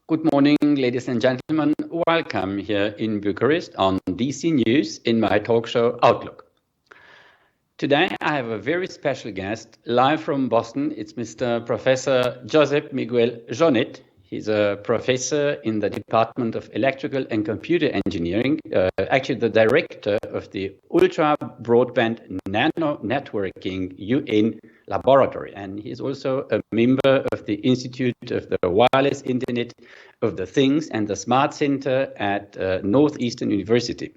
Good morning, ladies and gentlemen. Welcome here in Bucharest on DC News in my talk show Outlook. Today I have a very special guest live from Boston. It's Mr. Professor Josep Miquel Jornet. He's a professor in the Department of Electrical and Computer Engineering, actually the director of the Ultrabroadband Nanonetworking UN laboratory, and he's also a member of the Institute of the Wireless Internet of the Things and the Smart Center at Northeastern University.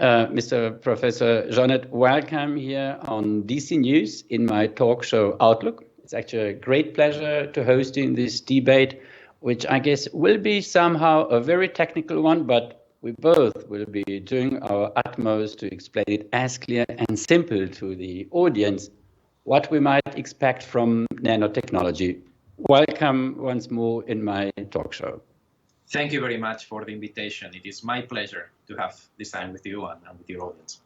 Mr. Professor Jornet, welcome here on DC News in my talk show Outlook. It's actually a great pleasure to host you in this debate, which I guess will be somehow a very technical one, but we both will be doing our utmost to explain it as clear and simple to the audience what we might expect from nanotechnology. Welcome once more in my talk show. Thank you very much for the invitation. It is my pleasure to have this time with you and with your audience.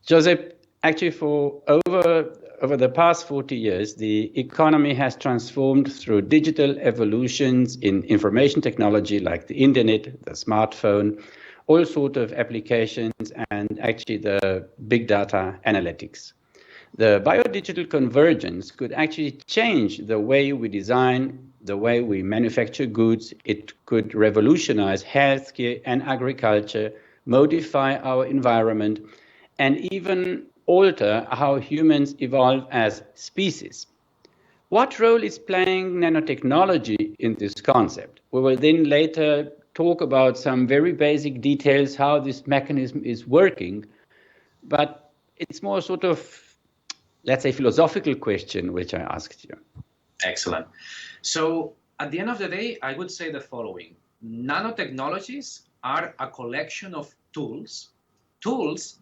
Josep, actually for over the past 40 years, the economy has transformed through digital evolutions in information technology like the internet, the smartphone, all sorts of applications, and actually the big data analytics. The biodigital convergence could actually change the way we design, the way we manufacture goods. It could revolutionize healthcare and agriculture, modify our environment, and even alter how humans evolve as species. What role is playing nanotechnology in this concept? We will then later talk about some very basic details how this mechanism is working, but it's more sort of, let's say, philosophical question which I asked you. Excellent. So at the end of the day, I would say the following. Nanotechnologies are a collection of tools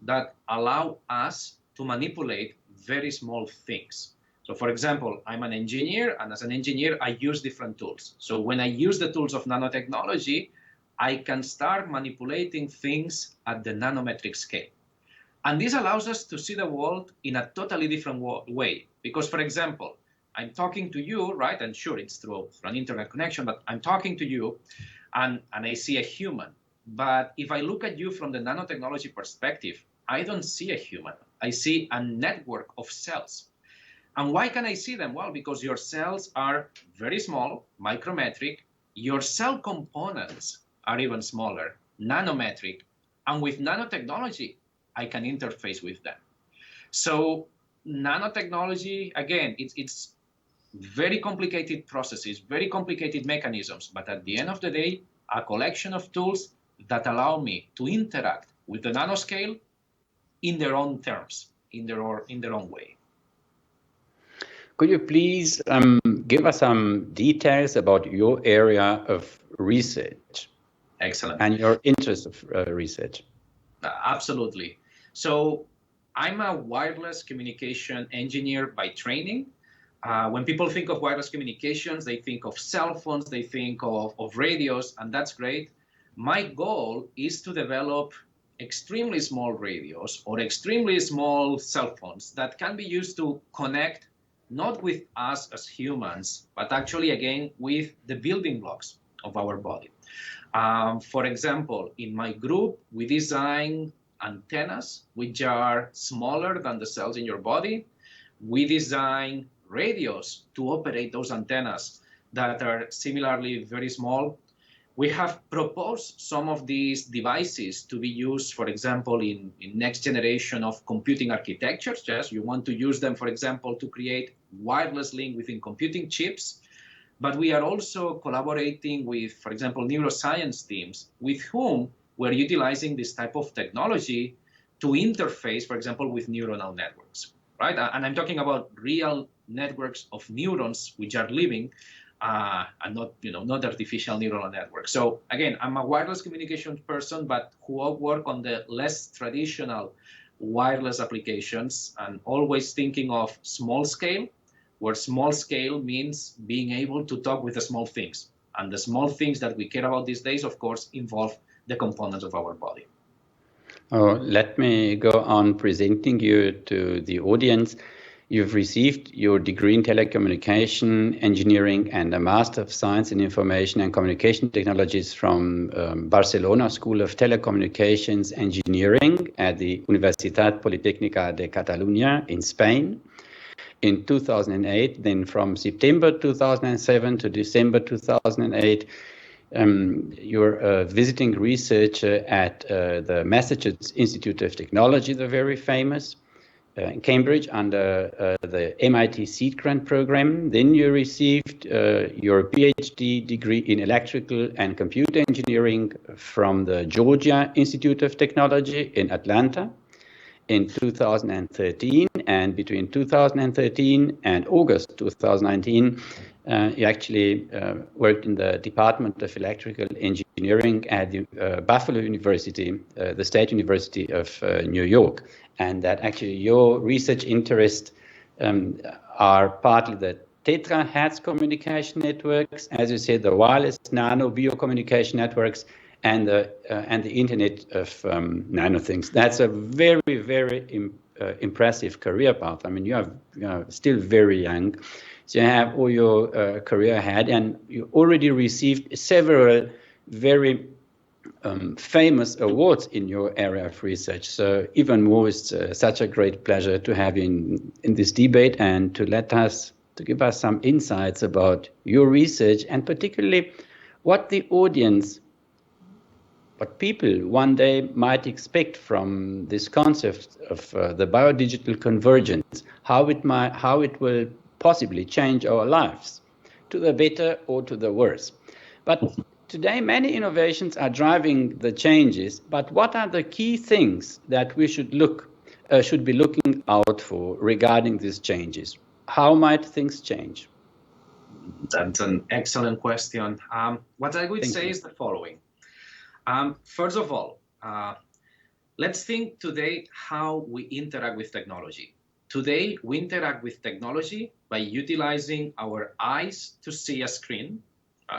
that allow us to manipulate very small things. So for example, I'm an engineer, and as an engineer, I use different tools. So when I use the tools of nanotechnology, I can start manipulating things at the nanometric scale. And this allows us to see the world in a totally different way. Because, for example, I'm talking to you, right? And sure, it's through an internet connection, but I'm talking to you and I see a human. But if I look at you from the nanotechnology perspective, I don't see a human. I see a network of cells. And why can I see them? Well, because your cells are very small, micrometric. Your cell components are even smaller, nanometric. And with nanotechnology, I can interface with them. So nanotechnology, again, it's very complicated processes, very complicated mechanisms. But at the end of the day, a collection of tools that allow me to interact with the nanoscale in their own terms, in their own way. Could you please give us some details about your area of research? Excellent. And your interest of research? Absolutely. So I'm a wireless communication engineer by training. When people think of wireless communications, they think of cell phones, they think of radios, and that's great. My goal is to develop extremely small radios or extremely small cell phones that can be used to connect not with us as humans, but actually, again, with the building blocks of our body. For example, in my group, we design antennas which are smaller than the cells in your body. We design radios to operate those antennas that are similarly very small. We have proposed some of these devices to be used, for example, in next generation of computing architectures. Yes, you want to use them, for example, to create wireless link within computing chips. But we are also collaborating with, for example, neuroscience teams with whom we're utilizing this type of technology to interface, for example, with neuronal networks, right? And I'm talking about real networks of neurons which are living and not artificial neural networks. So again, I'm a wireless communication person, but who work on the less traditional wireless applications and always thinking of small scale, where small scale means being able to talk with the small things. And the small things that we care about these days, of course, involve the components of our body. Oh, let me go on presenting you to the audience. You've received your degree in telecommunication engineering and a Master of Science in Information and Communication Technologies from Barcelona School of Telecommunications Engineering at the Universitat Politécnica de Catalunya in Spain in 2008. Then from September 2007 to December 2008, you're a visiting researcher at the Massachusetts Institute of Technology, the very famous, in Cambridge under the MIT Seed Grant program. Then you received your PhD degree in electrical and computer engineering from the Georgia Institute of Technology in Atlanta in 2013. And between 2013 and August 2019, you actually worked in the Department of Electrical Engineering at the Buffalo University, the State University of New York. And that actually your research interests are partly the terahertz communication networks, as you said, the wireless nano-bio-communication networks, and the Internet of Nano-Things. That's a very, very impressive career path. I mean, you are still very young, so you have all your career ahead, and you already received several very famous awards in your area of research. So even more, it's such a great pleasure to have you in this debate and to give us some insights about your research, and particularly what the audience, what people one day might expect from this concept of the biodigital convergence, how it will possibly change our lives to the better or to the worse. But today, many innovations are driving the changes, but what are the key things that we should be looking out for regarding these changes? How might things change? That's an excellent question. What I would say is the following. First of all, let's think today how we interact with technology. Today, we interact with technology by utilizing our eyes to see a screen.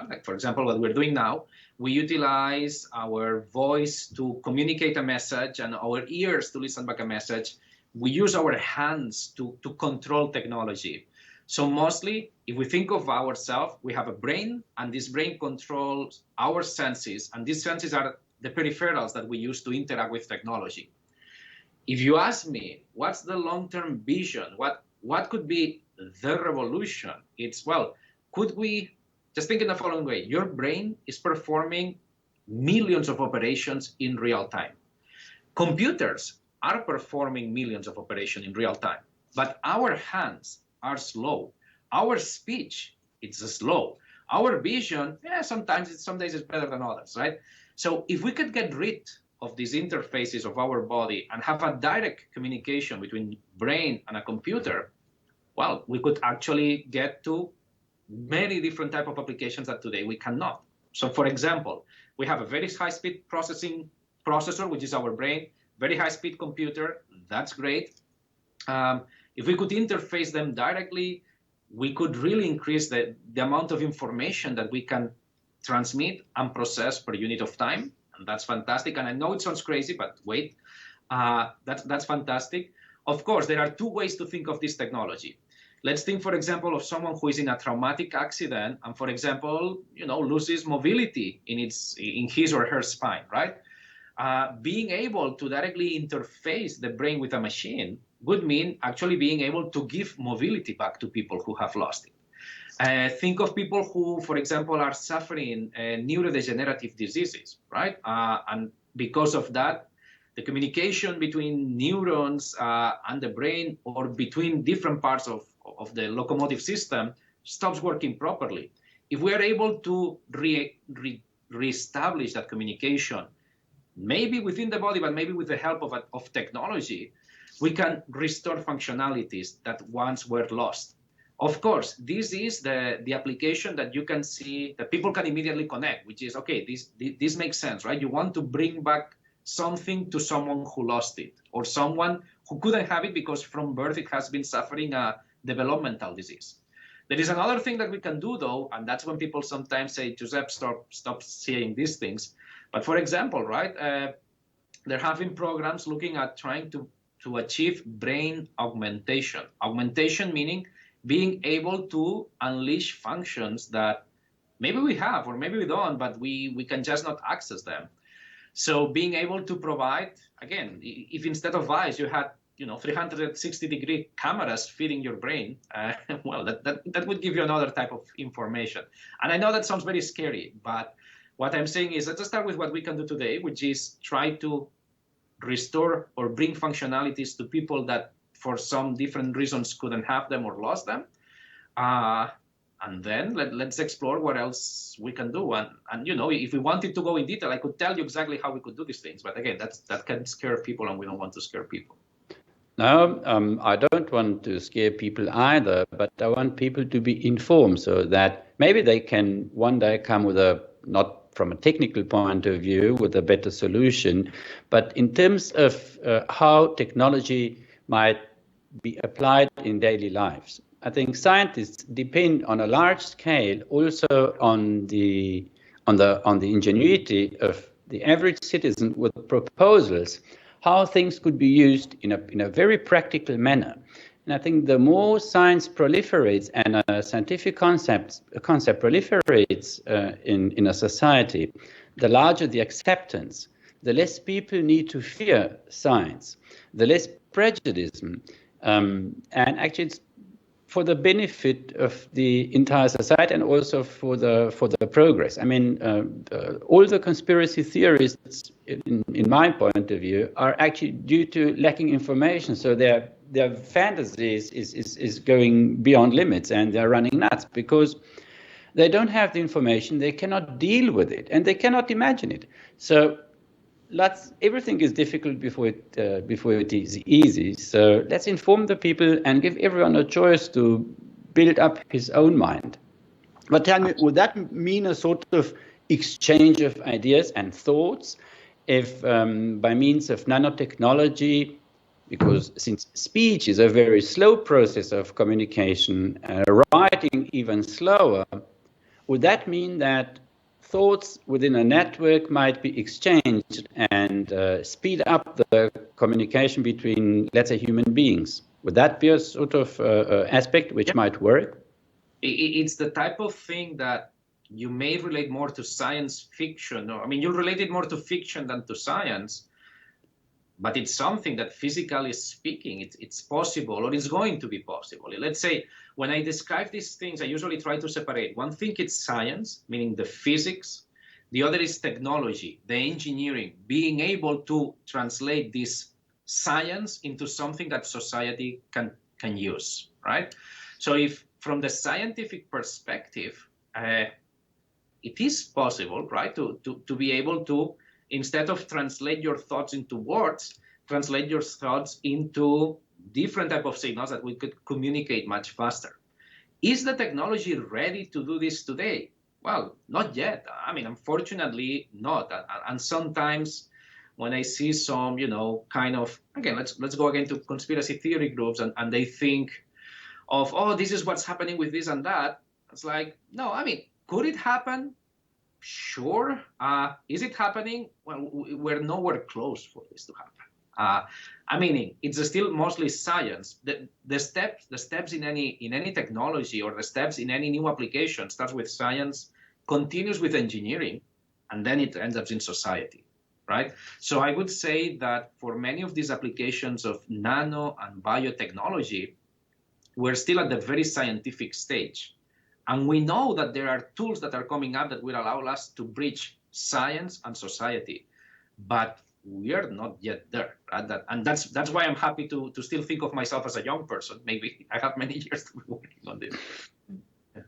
Like, for example, what we're doing now, we utilize our voice to communicate a message and our ears to listen back a message. We use our hands to control technology. So mostly, if we think of ourselves, we have a brain, and this brain controls our senses, and these senses are the peripherals that we use to interact with technology. If you ask me, what's the long-term vision? What could be the revolution? It's, well, could we just think in the following way? Your brain is performing millions of operations in real time. Computers are performing millions of operations in real time, but our hands are slow. Our speech, it's slow. Our vision, some days it's better than others, right? So if we could get rid of these interfaces of our body and have a direct communication between brain and a computer, well, we could actually get to many different type of applications that today we cannot. So for example, we have a very high-speed processing processor, which is our brain, very high-speed computer, that's great. If we could interface them directly, we could really increase the amount of information that we can transmit and process per unit of time, and that's fantastic. And I know it sounds crazy, but wait, that's fantastic. Of course, there are two ways to think of this technology. Let's think, for example, of someone who is in a traumatic accident and, for example, loses mobility in his or her spine, right? Being able to directly interface the brain with a machine would mean actually being able to give mobility back to people who have lost it. Think of people who, for example, are suffering neurodegenerative diseases, right? And because of that, the communication between neurons and the brain, or between different parts of the locomotive system, stops working properly. If we are able to reestablish that communication, maybe within the body, but maybe with the help of technology, we can restore functionalities that once were lost. Of course, this is the application that you can see, that people can immediately connect, which is, okay, this makes sense, right? You want to bring back something to someone who lost it, or someone who couldn't have it because from birth it has been suffering a developmental disease. There is another thing that we can do, though, and that's when people sometimes say, Josep, stop saying these things. But for example, right, there have been programs looking at trying to to achieve brain augmentation. Augmentation meaning being able to unleash functions that maybe we have or maybe we don't, but we can just not access them. So being able to provide, again, if instead of eyes you had 360-degree cameras feeding your brain, well, that would give you another type of information. And I know that sounds very scary, but what I'm saying is let's start with what we can do today, which is try to restore or bring functionalities to people that for some different reasons couldn't have them or lost them. And then let's explore what else we can do. And if we wanted to go in detail, I could tell you exactly how we could do these things. But again, that can scare people, and we don't want to scare people. No, I don't want to scare people either, but I want people to be informed so that maybe they can one day come with not from a technical point of view, with a better solution, but in terms of how technology might be applied in daily lives. I think scientists depend on a large scale also on the ingenuity of the average citizen with proposals, how things could be used in a very practical manner. And I think the more science proliferates and a scientific concept proliferates in a society, the larger the acceptance, the less people need to fear science, the less prejudice. And actually it's for the benefit of the entire society and also for the progress. I mean, all the conspiracy theories, in my point of view, are actually due to lacking information. So their fantasies is going beyond limits, and they're running nuts because they don't have the information, they cannot deal with it, and they cannot imagine it. So everything is difficult before it is easy. So let's inform the people and give everyone a choice to build up his own mind. But tell me, would that mean a sort of exchange of ideas and thoughts if by means of nanotechnology, because since speech is a very slow process of communication, writing even slower, would that mean that thoughts within a network might be exchanged and speed up the communication between, let's say, human beings? Would that be a sort of aspect which might work? It's the type of thing that you may relate more to science fiction. I mean, you'll relate it more to fiction than to science, but it's something that physically speaking, it's possible, or it's going to be possible. Let's say, when I describe these things, I usually try to separate. One thing is science, meaning the physics. The other is technology, the engineering, being able to translate this science into something that society can use, right? So if from the scientific perspective, it is possible, right, to be able to, instead of translate your thoughts into words, translate your thoughts into different type of signals that we could communicate much faster. Is the technology ready to do this today? Well, not yet. I mean, unfortunately not. And sometimes when I see some, kind of, again, let's go again to conspiracy theory groups, and they think of, oh, this is what's happening with this and that. It's like, no, I mean, could it happen? Sure. Is it happening? Well, we're nowhere close for this to happen. I mean, it's still mostly science. The steps in any technology, or the steps in any new application starts with science, continues with engineering, and then it ends up in society, right? So I would say that for many of these applications of nano and biotechnology, we're still at the very scientific stage. And we know that there are tools that are coming up that will allow us to bridge science and society, but we are not yet there. Right? And that's why I'm happy to still think of myself as a young person. Maybe I have many years to be working on this.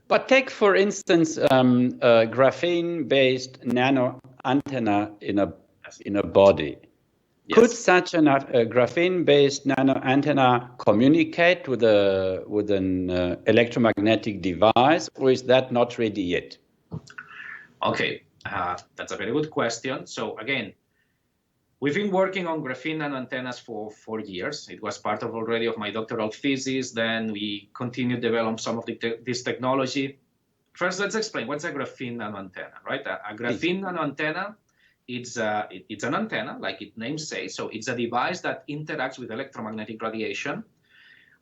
But take, for instance, a graphene-based nano antenna in a body. Yes. Could such a graphene-based nano antenna communicate with an electromagnetic device, or is that not ready yet? Okay, that's a very good question. So again, we've been working on graphene nano antennas for 4 years. It was part of already of my doctoral thesis. Then we continued to develop some of this technology. First, let's explain what's a graphene nano antenna, right? A graphene nano antenna it's an antenna, like its name says. So it's a device that interacts with electromagnetic radiation.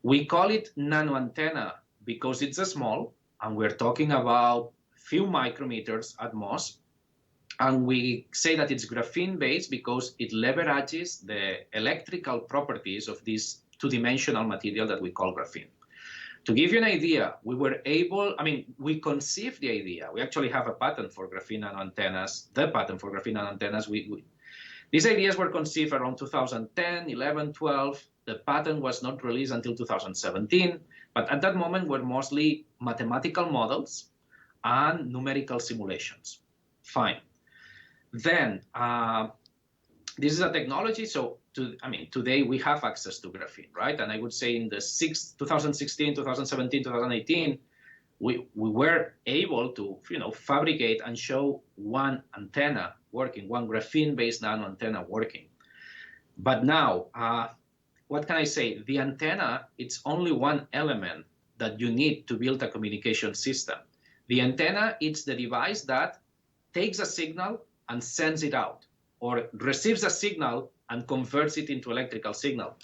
We call it nano antenna because it's a small, and we're talking about few micrometers at most. And we say that it's graphene-based because it leverages the electrical properties of this two-dimensional material that we call graphene. To give you an idea, we conceived the idea. We actually have a patent for graphene nanoantennas, the patent for graphene nanoantennas. These ideas were conceived around 2010, 11, 12. The patent was not released until 2017. But at that moment, were mostly mathematical models and numerical simulations. Fine. Then, this is a technology, so today we have access to graphene, right? And I would say in the 2016, 2017, 2018, we were able to, fabricate and show one antenna working, one graphene-based nano antenna working. But now, what can I say? The antenna, it's only one element that you need to build a communication system. The antenna, it's the device that takes a signal and sends it out, or receives a signal and converts it into electrical signal.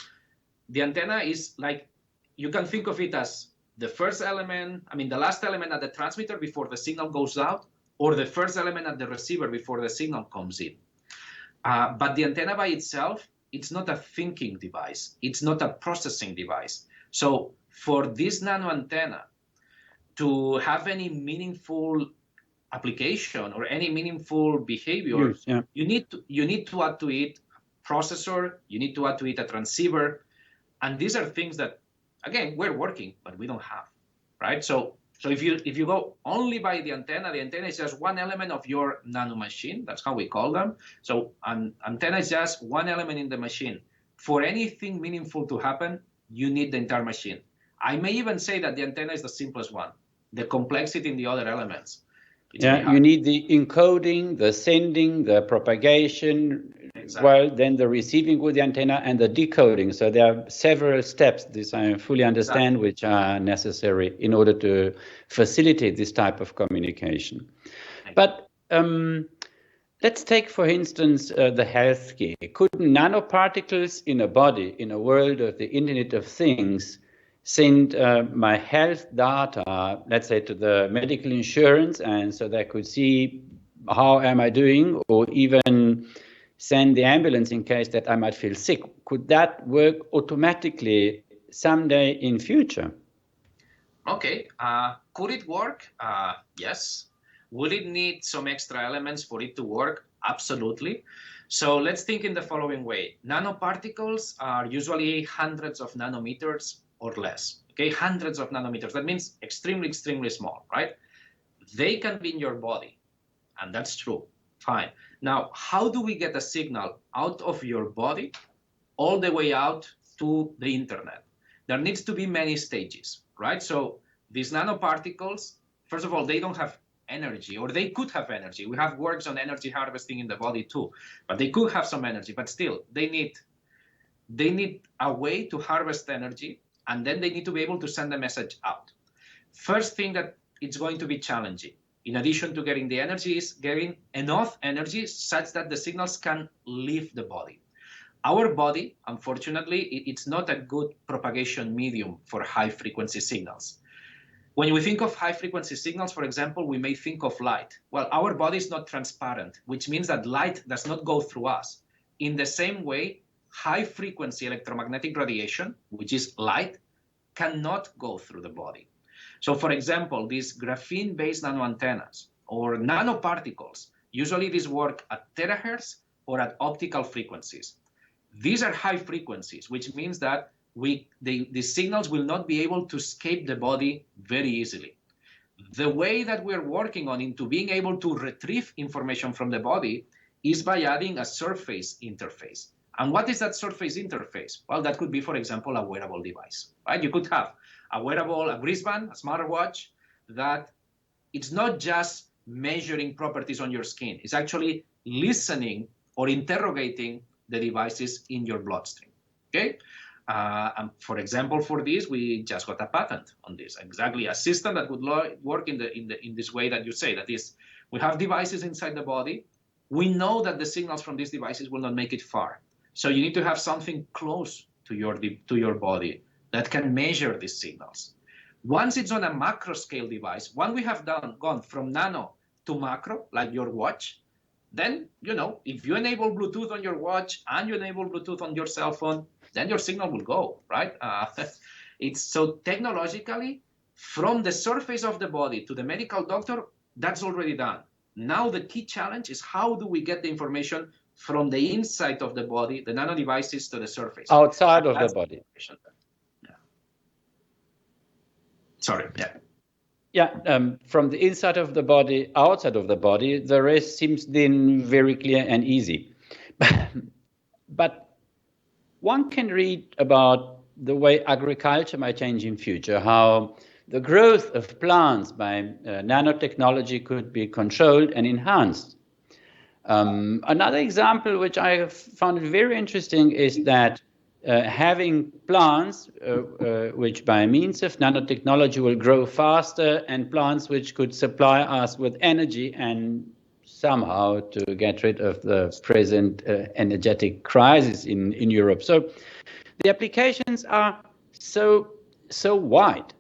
The antenna is like, you can think of it as the first element, the last element at the transmitter before the signal goes out, or the first element at the receiver before the signal comes in. But the antenna by itself, it's not a thinking device. It's not a processing device. So for this nano antenna to have any meaningful application or any meaningful behavior, you need to add to it a processor, you need to add to it a transceiver, and these are things that, again, we're working, but we don't have, right? So if you go only by the antenna is just one element of your nano machine. That's how we call them. So an antenna is just one element in the machine. For anything meaningful to happen, you need the entire machine. I may even say that the antenna is the simplest one. The complexity in the other elements. You need the encoding, the sending, the propagation, exactly. Then the receiving with the antenna and the decoding. So there are several steps, this I fully understand, which are necessary in order to facilitate this type of communication. But let's take, for instance, the healthcare. Could nanoparticles in a body, in a world of the Internet of Things, send my health data, let's say, to the medical insurance, and so they could see how am I doing, or even send the ambulance in case that I might feel sick? Could that work automatically someday in future? Okay, could it work? Yes. Would it need some extra elements for it to work? Absolutely. So let's think in the following way. Nanoparticles are usually hundreds of nanometers or less, okay? Hundreds of nanometers. That means extremely, extremely small, right? They can be in your body, and that's true. Fine. Now, how do we get a signal out of your body all the way out to the internet? There needs to be many stages, right? So these nanoparticles, first of all, they don't have energy, or they could have energy. We have works on energy harvesting in the body too, but they could have some energy, but still they need a way to harvest energy, and then they need to be able to send a message out. First thing that it's going to be challenging, in addition to getting the energy, is getting enough energy such that the signals can leave the body. Our body, unfortunately, it's not a good propagation medium for high-frequency signals. When we think of high-frequency signals, for example, we may think of light. Well, our body is not transparent, which means that light does not go through us. In the same way, high-frequency electromagnetic radiation, which is light, cannot go through the body. So, for example, these graphene-based nanoantennas or nanoparticles, usually these work at terahertz or at optical frequencies. These are high frequencies, which means that the signals will not be able to escape the body very easily. The way that we're working on into being able to retrieve information from the body is by adding a surface interface. And what is that surface interface? Well, that could be, for example, a wearable device, right? You could have a wearable, a wristband, a smartwatch, that it's not just measuring properties on your skin. It's actually listening or interrogating the devices in your bloodstream, okay? And for example, for this, we just got a patent on this. Exactly a system that would work in this way that you say. That is, we have devices inside the body. we know that the signals from these devices will not make it far. So you need to have something close to your body that can measure these signals. Once it's on a macro scale device, once we have gone from nano to macro, like your watch, then, if you enable Bluetooth on your watch and you enable Bluetooth on your cell phone, then your signal will go, right? It's so technologically, from the surface of the body to the medical doctor, that's already done. Now the key challenge is how do we get the information from the inside of the body, the nano devices, to the surface. Outside of the body. Yeah. Sorry, yeah. Yeah, from the inside of the body, outside of the body, the rest seems then very clear and easy. But one can read about the way agriculture might change in future, how the growth of plants by nanotechnology could be controlled and enhanced. Another example which I have found very interesting is that having plants which by means of nanotechnology will grow faster, and plants which could supply us with energy and somehow to get rid of the present energetic crisis in Europe. So the applications are so wide.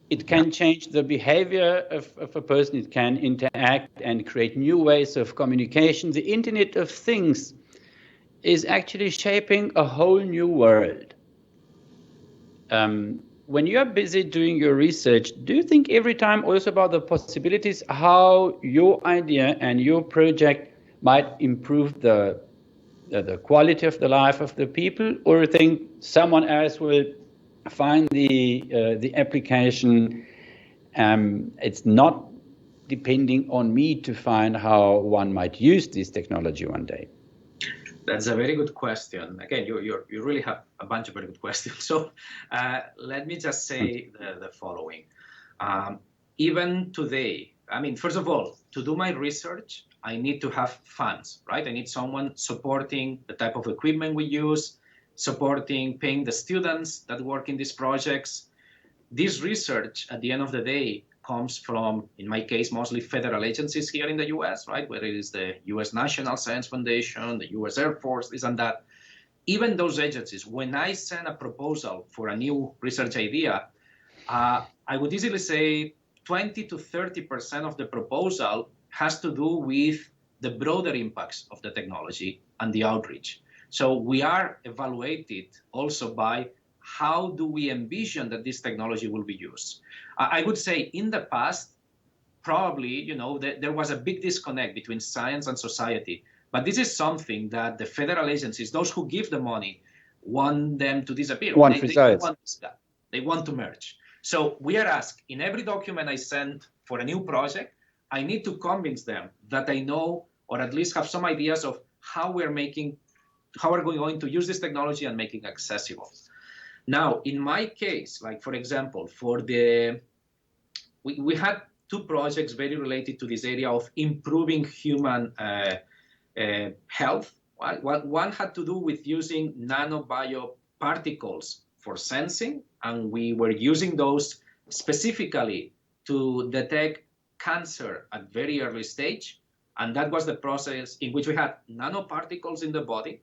It can change the behavior of a person. It can interact and create new ways of communication. The Internet of Things is actually shaping a whole new world. When you are busy doing your research, do you think every time also about the possibilities how your idea and your project might improve the quality of the life of the people, or think someone else will find the application? It's not depending on me to find how one might use this technology one day. That's a very good question. Again, you really have a bunch of very good questions. So let me just say the following. Even today, first of all, to do my research, I need to have funds, right? I need someone supporting the type of equipment we use, paying the students that work in these projects. This research, at the end of the day, comes from, in my case, mostly federal agencies here in the US, right? Whether it is the US National Science Foundation, the US Air Force, this and that. Even those agencies, when I send a proposal for a new research idea, I would easily say 20 to 30% of the proposal has to do with the broader impacts of the technology and the outreach. So we are evaluated also by how do we envision that this technology will be used. I would say in the past, probably, there was a big disconnect between science and society. But this is something that the federal agencies, those who give the money, want them to disappear. They want to merge. So we are asked, in every document I send for a new project, I need to convince them that I know, or at least have some ideas of how we're going to use this technology and make it accessible. Now, in my case, like for example, we had two projects very related to this area of improving human health. One had to do with using nano-bio particles for sensing, and we were using those specifically to detect cancer at very early stage. And that was the process in which we had nanoparticles in the body,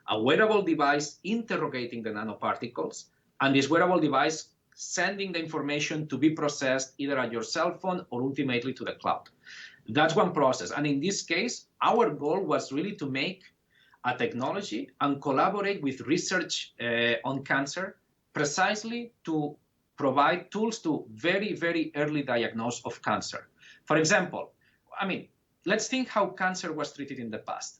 a wearable device interrogating the nanoparticles, and this wearable device sending the information to be processed either at your cell phone or ultimately to the cloud. That's one process. And in this case, our goal was really to make a technology and collaborate with research on cancer, precisely to provide tools to very, very early diagnosis of cancer. For example, let's think how cancer was treated in the past.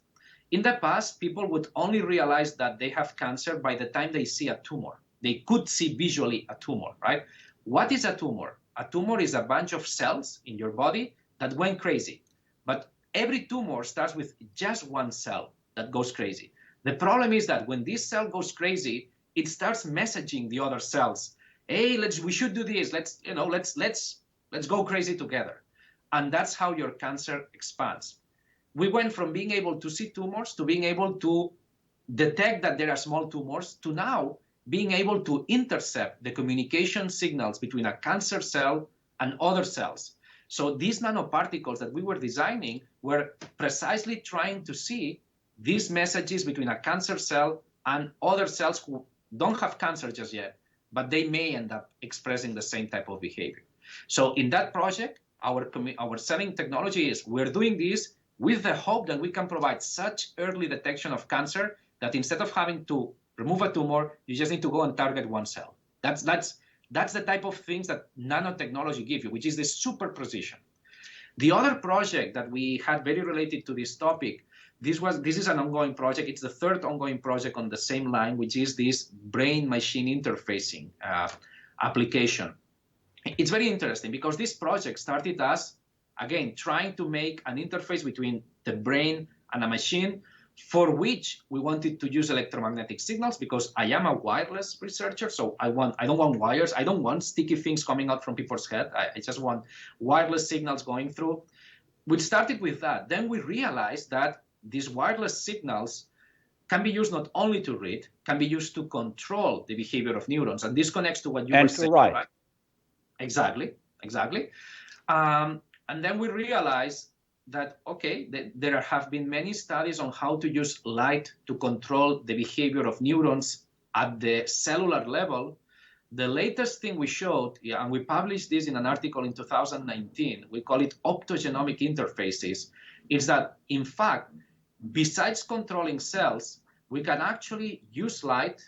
In the past, people would only realize that they have cancer by the time they see a tumor. They could see visually a tumor, right? What is a tumor? A tumor is a bunch of cells in your body that went crazy. But every tumor starts with just one cell that goes crazy. The problem is that when this cell goes crazy, it starts messaging the other cells. Hey, we should do this. Let's go crazy together. And that's how your cancer expands. We went from being able to see tumors to being able to detect that there are small tumors to now being able to intercept the communication signals between a cancer cell and other cells. So these nanoparticles that we were designing were precisely trying to see these messages between a cancer cell and other cells who don't have cancer just yet, but they may end up expressing the same type of behavior. So in that project, our selling technology is we're doing this with the hope that we can provide such early detection of cancer that instead of having to remove a tumor, you just need to go and target one cell. That's the type of things that nanotechnology gives you, which is the super precision. The other project that we had very related to this topic, this is an ongoing project. It's the third ongoing project on the same line, which is this brain-machine interfacing application. It's very interesting because this project started as, again, trying to make an interface between the brain and a machine, for which we wanted to use electromagnetic signals because I am a wireless researcher, so I don't want wires. I don't want sticky things coming out from people's head. I just want wireless signals going through. We started with that. Then we realized that these wireless signals can be used not only to read, can be used to control the behavior of neurons. And this connects to what you were saying. Right? Exactly. And then we realized that, okay, there have been many studies on how to use light to control the behavior of neurons at the cellular level. The latest thing we showed, and we published this in an article in 2019, we call it optogenomic interfaces, is that, in fact, besides controlling cells, we can actually use light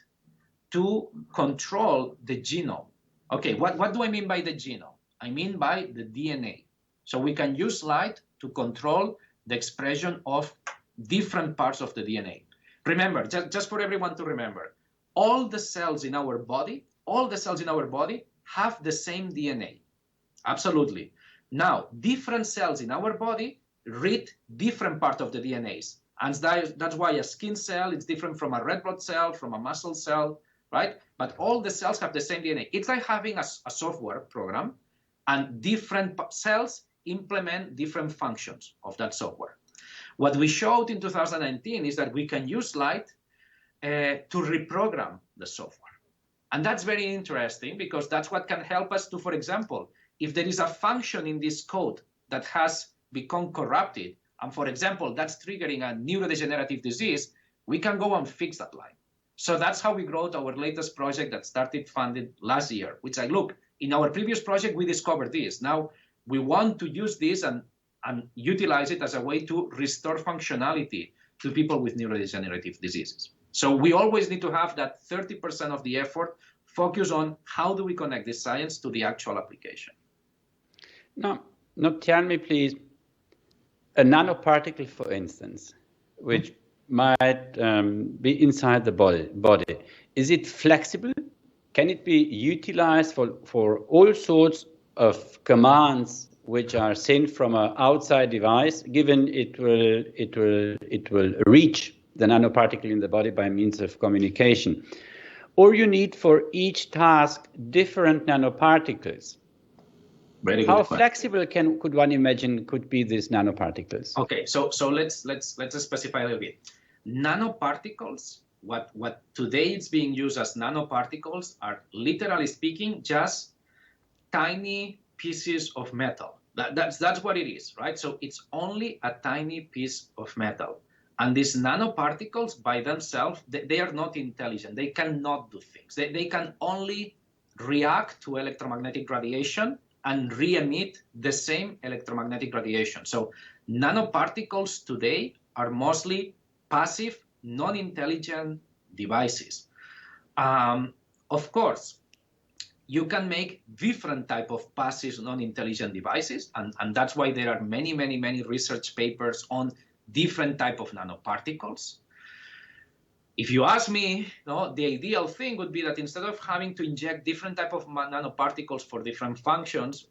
to control the genome. Okay, what do I mean by the genome? I mean by the DNA. So we can use light to control the expression of different parts of the DNA. Remember, just for everyone to remember, all the cells in our body have the same DNA. Absolutely. Now, different cells in our body read different part of the DNAs. And that's why a skin cell is different from a red blood cell, from a muscle cell, right? But all the cells have the same DNA. It's like having a software program, and different cells implement different functions of that software. What we showed in 2019 is that we can use light to reprogram the software. And that's very interesting because that's what can help us to, for example, if there is a function in this code that has become corrupted, and for example, that's triggering a neurodegenerative disease, we can go and fix that line. So that's how we wrote our latest project that started funded last year, which look, in our previous project, we discovered this. Now, we want to use this and utilize it as a way to restore functionality to people with neurodegenerative diseases. So we always need to have that 30% of the effort focus on how do we connect this science to the actual application. Now tell me, please, a nanoparticle, for instance, which might be inside the body, is it flexible? Can it be utilized for all sorts of commands which are sent from an outside device, given it will reach the nanoparticle in the body by means of communication? Or you need for each task different nanoparticles? How flexible could one imagine could be these nanoparticles? Okay, so let's specify a little bit. Nanoparticles, what today it's being used as nanoparticles, are literally speaking just tiny pieces of metal. That's what it is, right? So it's only a tiny piece of metal. And these nanoparticles by themselves, they are not intelligent. They cannot do things. They can only react to electromagnetic radiation and re-emit the same electromagnetic radiation. So nanoparticles today are mostly passive, non-intelligent devices. Of course, you can make different type of passive, non-intelligent devices, and that's why there are many research papers on different type of nanoparticles. If you ask me, the ideal thing would be that instead of having to inject different type of nanoparticles for different functions,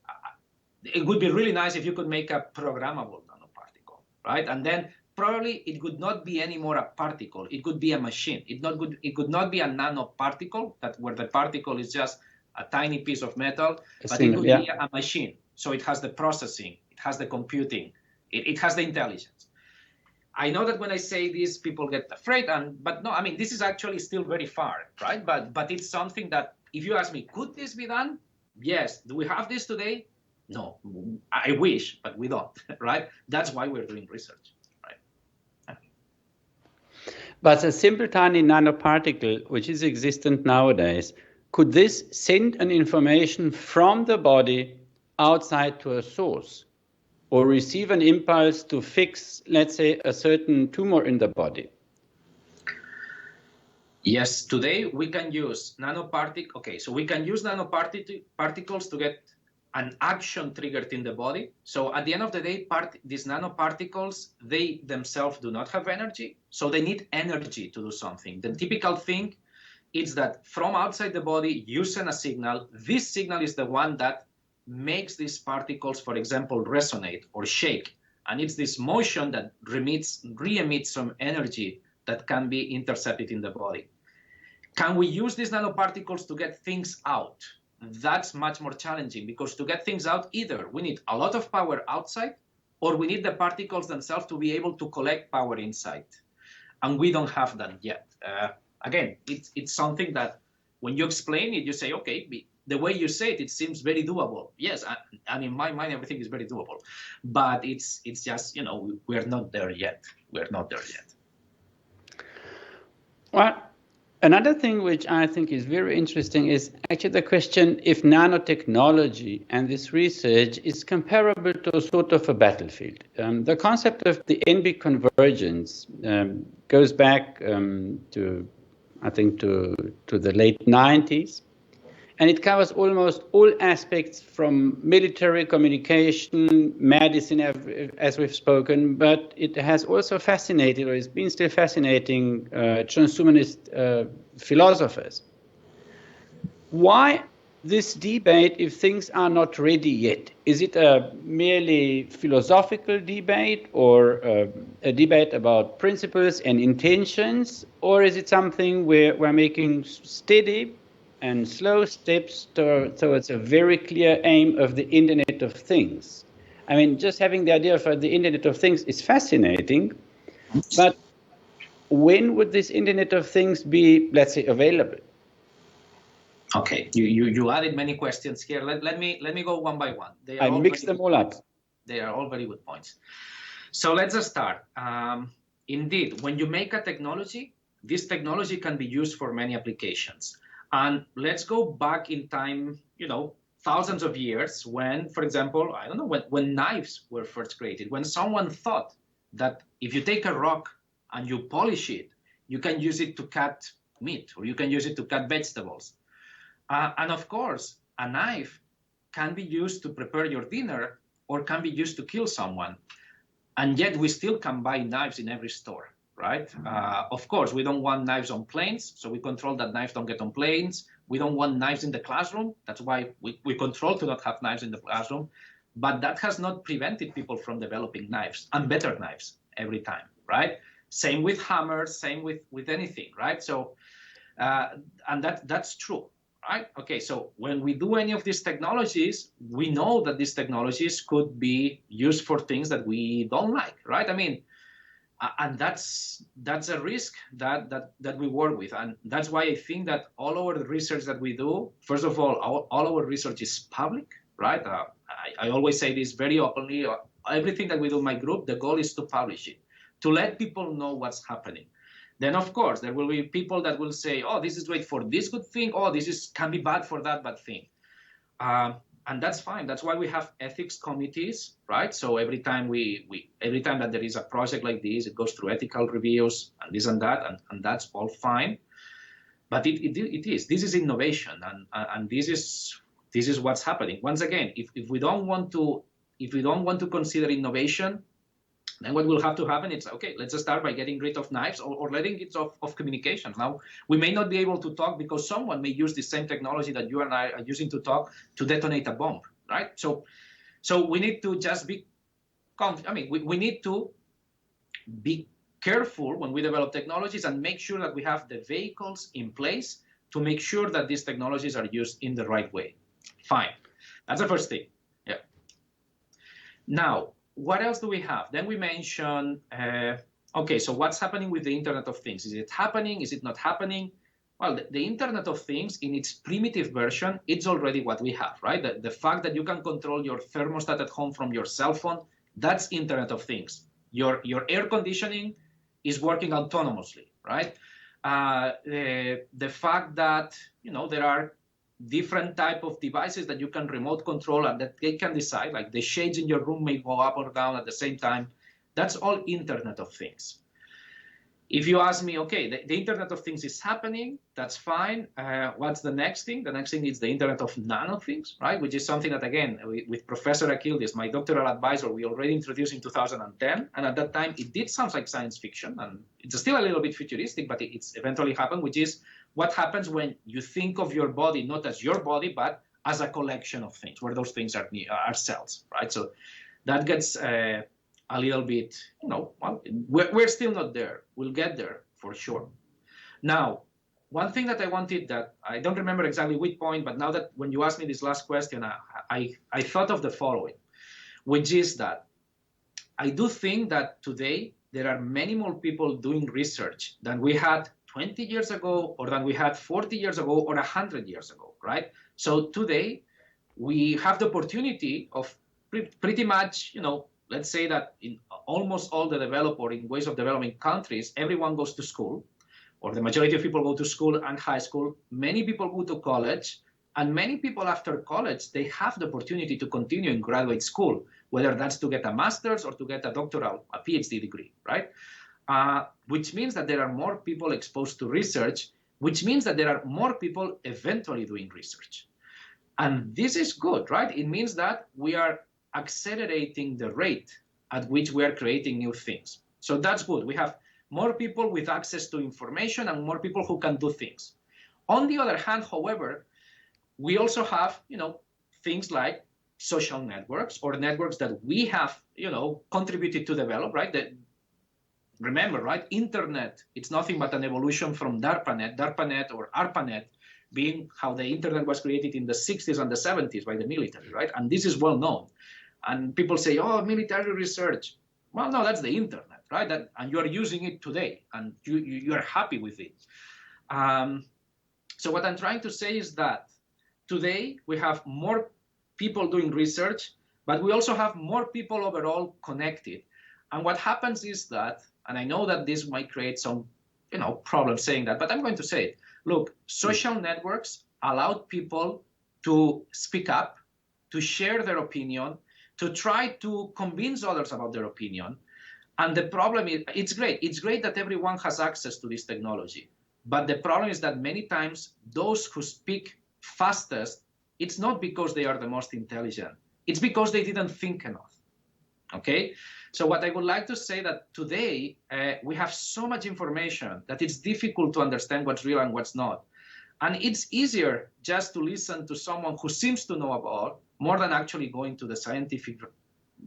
it would be really nice if you could make a programmable nanoparticle, right? And then probably it would not be anymore a particle. It could be a machine. It could not be a nanoparticle, where the particle is just a tiny piece of metal, but it could be a machine. So it has the processing, it has the computing, it has the intelligence. I know that when I say this, people get afraid, but no, I mean, this is actually still very far, right? But it's something that, if you ask me, could this be done? Yes. Do we have this today? No, I wish, but we don't, right? That's why we're doing research, right? But a simple tiny nanoparticle, which is existent nowadays, could this send an information from the body outside to a source, or receive an impulse to fix, let's say, a certain tumor in the body? Yes, today we can use nanoparticles. Okay, so we can use nanoparticles to get an action triggered in the body. So at the end of the day, these nanoparticles, they themselves do not have energy, so they need energy to do something. The typical thing is that from outside the body, you send a signal. This signal is the one that makes these particles, for example, resonate or shake. And it's this motion that re-emits some energy that can be intercepted in the body. Can we use these nanoparticles to get things out? That's much more challenging, because to get things out, either we need a lot of power outside, or we need the particles themselves to be able to collect power inside. And we don't have that yet. Again, it's something that when you explain it, you say, okay, the way you say it, it seems very doable. Yes, and in my mind, everything is very doable. But it's just, we're not there yet. We're not there yet. Well, another thing which I think is very interesting is actually the question if nanotechnology and this research is comparable to a sort of a battlefield. The concept of the NB convergence goes back to the late 90s. And it covers almost all aspects from military communication, medicine, as we've spoken, but it has also fascinated, or has been still fascinating, transhumanist philosophers. Why this debate if things are not ready yet? Is it a merely philosophical debate, or a debate about principles and intentions, or is it something where we're making steady and slow steps towards a very clear aim of the Internet of Things? I mean, just having the idea of the Internet of Things is fascinating, but when would this Internet of Things be, let's say, available? Okay, you added many questions here. Let me go one by one. I mixed them all up. They are all very good points. So let's just start. Indeed, when you make a technology, this technology can be used for many applications. And let's go back in time, thousands of years when, for example, I don't know, when knives were first created, when someone thought that if you take a rock and you polish it, you can use it to cut meat, or you can use it to cut vegetables. And of course, a knife can be used to prepare your dinner or can be used to kill someone. And yet we still can buy knives in every store. Right? Of course, we don't want knives on planes, so we control that knives don't get on planes. We don't want knives in the classroom. That's why we control to not have knives in the classroom. But that has not prevented people from developing knives, and better knives every time, right? Same with hammers, same with anything, right? So, and that's true, right? Okay, so when we do any of these technologies, we know that these technologies could be used for things that we don't like, right? I mean, and that's a risk that we work with, and that's why I think that all our research that we do, first of all our research is public, right? I always say this very openly. Everything that we do in my group, the goal is to publish it, to let people know what's happening. Then of course there will be people that will say, oh, this is great for this good thing, oh, can be bad for that bad thing. And that's fine. That's why we have ethics committees, right? So every time every time that there is a project like this, it goes through ethical reviews and this and that, and that's all fine. But this is innovation, and this is what's happening. Once again, if we don't want to consider innovation, then what will have to happen is, okay, let's just start by getting rid of knives or letting it of communication. Now, we may not be able to talk because someone may use the same technology that you and I are using to talk to detonate a bomb, right? So we need to just be, we need to be careful when we develop technologies and make sure that we have the vehicles in place to make sure that these technologies are used in the right way. Fine. That's the first thing. Yeah. Now, what else do we have? Then we mentioned, okay, so what's happening with the Internet of Things? Is it happening? Is it not happening? Well, the Internet of Things in its primitive version, it's already what we have, right? The fact that you can control your thermostat at home from your cell phone, that's Internet of Things. Your air conditioning is working autonomously, right? The fact that, there are different type of devices that you can remote control and that they can decide, like the shades in your room may go up or down at the same time. That's all Internet of Things. If you ask me, okay, the Internet of Things is happening, that's fine. What's the next thing? The next thing is the Internet of Nano-Things, right? Which is something that, again, with Professor Akil, my doctoral advisor, we already introduced in 2010. And at that time, it did sound like science fiction. And it's still a little bit futuristic, but it's eventually happened, which is what happens when you think of your body not as your body, but as a collection of things, where those things are cells, right? So that gets a little bit, well, we're still not there. We'll get there for sure. Now, one thing that I wanted, that I don't remember exactly which point, but now that when you asked me this last question, I thought of the following, which is that I do think that today there are many more people doing research than we had 20 years ago, or than we had 40 years ago, or 100 years ago, right? So today we have the opportunity of pretty much, let's say that in almost all the developed or in ways of developing countries, everyone goes to school, or the majority of people go to school and high school. Many people go to college, and many people after college, they have the opportunity to continue in graduate school, whether that's to get a master's or to get a doctoral, a PhD degree, right? Which means that there are more people exposed to research, which means that there are more people eventually doing research. And this is good, right? It means that we are accelerating the rate at which we are creating new things. So that's good. We have more people with access to information and more people who can do things. On the other hand, however, we also have, things like social networks, or networks that we have, contributed to develop, right? Remember, right? Internet, it's nothing but an evolution from DARPANET or ARPANET, being how the internet was created in the 60s and the 70s by the military, right? And this is well known. And people say, oh, military research. Well, no, that's the internet, right? And you are using it today, and you are happy with it. So what I'm trying to say is that today we have more people doing research, but we also have more people overall connected. And what happens is that, and I know that this might create some, problems saying that, but I'm going to say it. Look, social networks allowed people to speak up, to share their opinion, to try to convince others about their opinion. And the problem is, it's great. It's great that everyone has access to this technology. But the problem is that many times those who speak fastest, it's not because they are the most intelligent. It's because they didn't think enough. Okay? So what I would like to say that today, we have so much information that it's difficult to understand what's real and what's not. And it's easier just to listen to someone who seems to know about, more than actually going to the scientific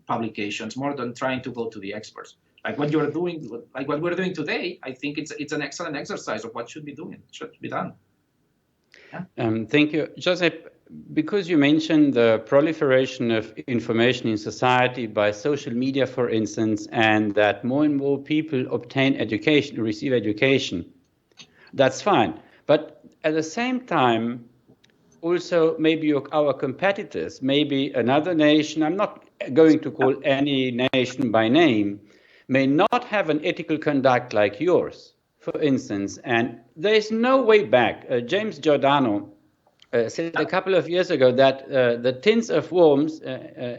publications, more than trying to go to the experts. Like what you're doing, like what we're doing today, I think it's an excellent exercise of what should be done. Yeah. Thank you, Josep. Because you mentioned the proliferation of information in society by social media, for instance, and that more and more people obtain education, receive education, that's fine. But at the same time, also maybe our competitors, maybe another nation, I'm not going to call any nation by name, may not have an ethical conduct like yours, for instance. And there is no way back. James Giordano said a couple of years ago that the tins of worms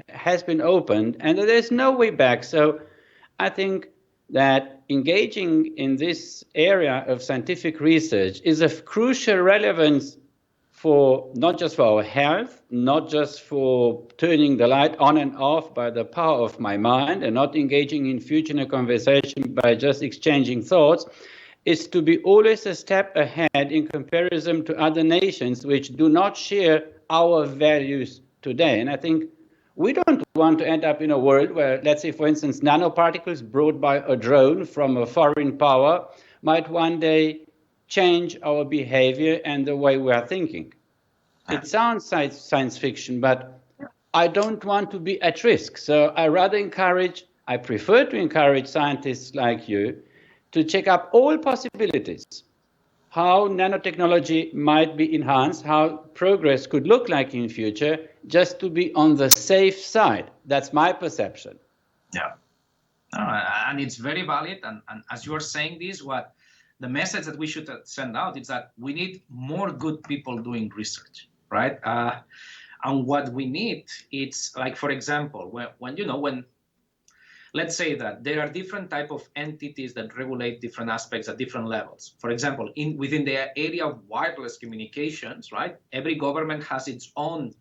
has been opened and there's no way back. So I think that engaging in this area of scientific research is of crucial relevance for not just for our health, not just for turning the light on and off by the power of my mind and not engaging in future in a conversation by just exchanging thoughts, is to be always a step ahead in comparison to other nations which do not share our values today. And I think we don't want to end up in a world where, let's say, for instance, nanoparticles brought by a drone from a foreign power might one day change our behavior and the way we are thinking. It sounds science fiction, but I don't want to be at risk. So I prefer to encourage scientists like you to check up all possibilities. how nanotechnology might be enhanced, how progress could look like in future, just to be on the safe side. That's my perception. Yeah, and it's very valid. And as you are saying this, what the message that we should send out is that we need more good people doing research, right? And what we need, it's like, for example, when let's say that there are different type of entities that regulate different aspects at different levels. For example, within the area of wireless communications, right? Every government has its own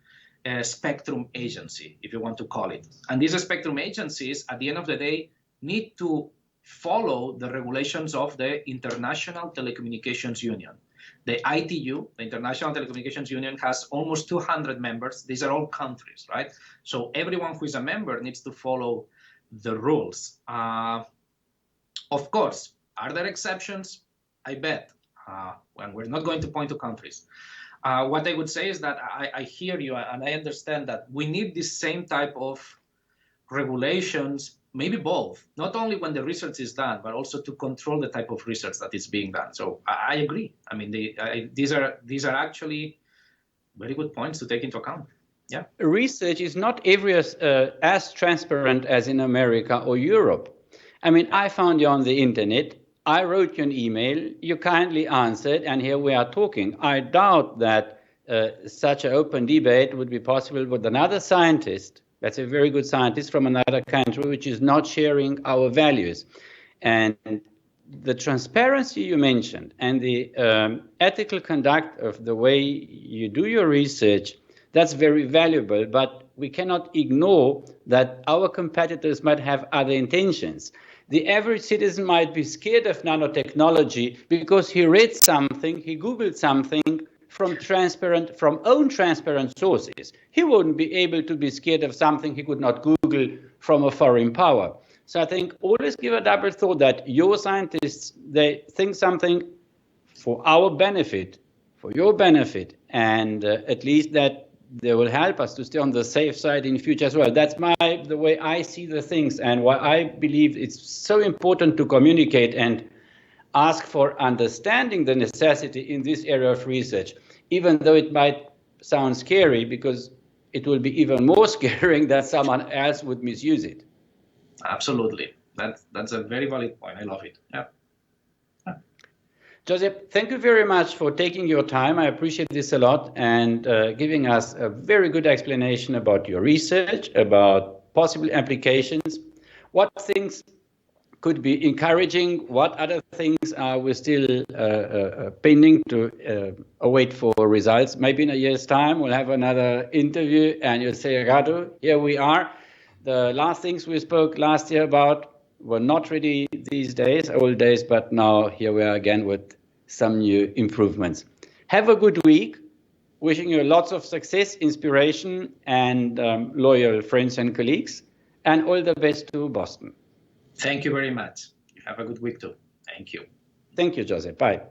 spectrum agency, if you want to call it. And these spectrum agencies, at the end of the day, need to follow the regulations of the International Telecommunications Union. The ITU, the International Telecommunications Union, has almost 200 members. These are all countries, right? So everyone who is a member needs to follow the rules. Of course, are there exceptions? I bet. And we're not going to point to countries. What I would say is that I hear you and I understand that we need this same type of regulations, maybe both, not only when the research is done, but also to control the type of research that is being done. So I agree. I mean, these are actually very good points to take into account. Yeah. Research is not as transparent as in America or Europe. I mean, I found you on the internet. I wrote you an email. You kindly answered, and here we are talking. I doubt that such an open debate would be possible with another scientist. That's a very good scientist from another country, which is not sharing our values. And the transparency you mentioned and the ethical conduct of the way you do your research, that's very valuable, but we cannot ignore that our competitors might have other intentions. The average citizen might be scared of nanotechnology because he read something, he Googled something from own transparent sources. He wouldn't be able to be scared of something he could not Google from a foreign power. So I think always give a double thought that your scientists, they think something for our benefit, for your benefit, and at least that they will help us to stay on the safe side in future as well. That's the way I see the things, and why I believe it's so important to communicate and ask for understanding the necessity in this area of research, even though it might sound scary, because it will be even more scary that someone else would misuse it. Absolutely. That's a very valid point. I love it. Yeah. Josep, thank you very much for taking your time. I appreciate this a lot, and giving us a very good explanation about your research, about possible applications, what things could be encouraging, what other things are we still pending to await for results. Maybe in a year's time we'll have another interview and you'll say, Radu, here we are. The last things we spoke last year about were not really these days, old days, but now here we are again with some new improvements. Have a good week. Wishing you lots of success, inspiration, and loyal friends and colleagues. And all the best to Boston. Thank you very much. Have a good week too. Thank you. Thank you, Josep. Bye.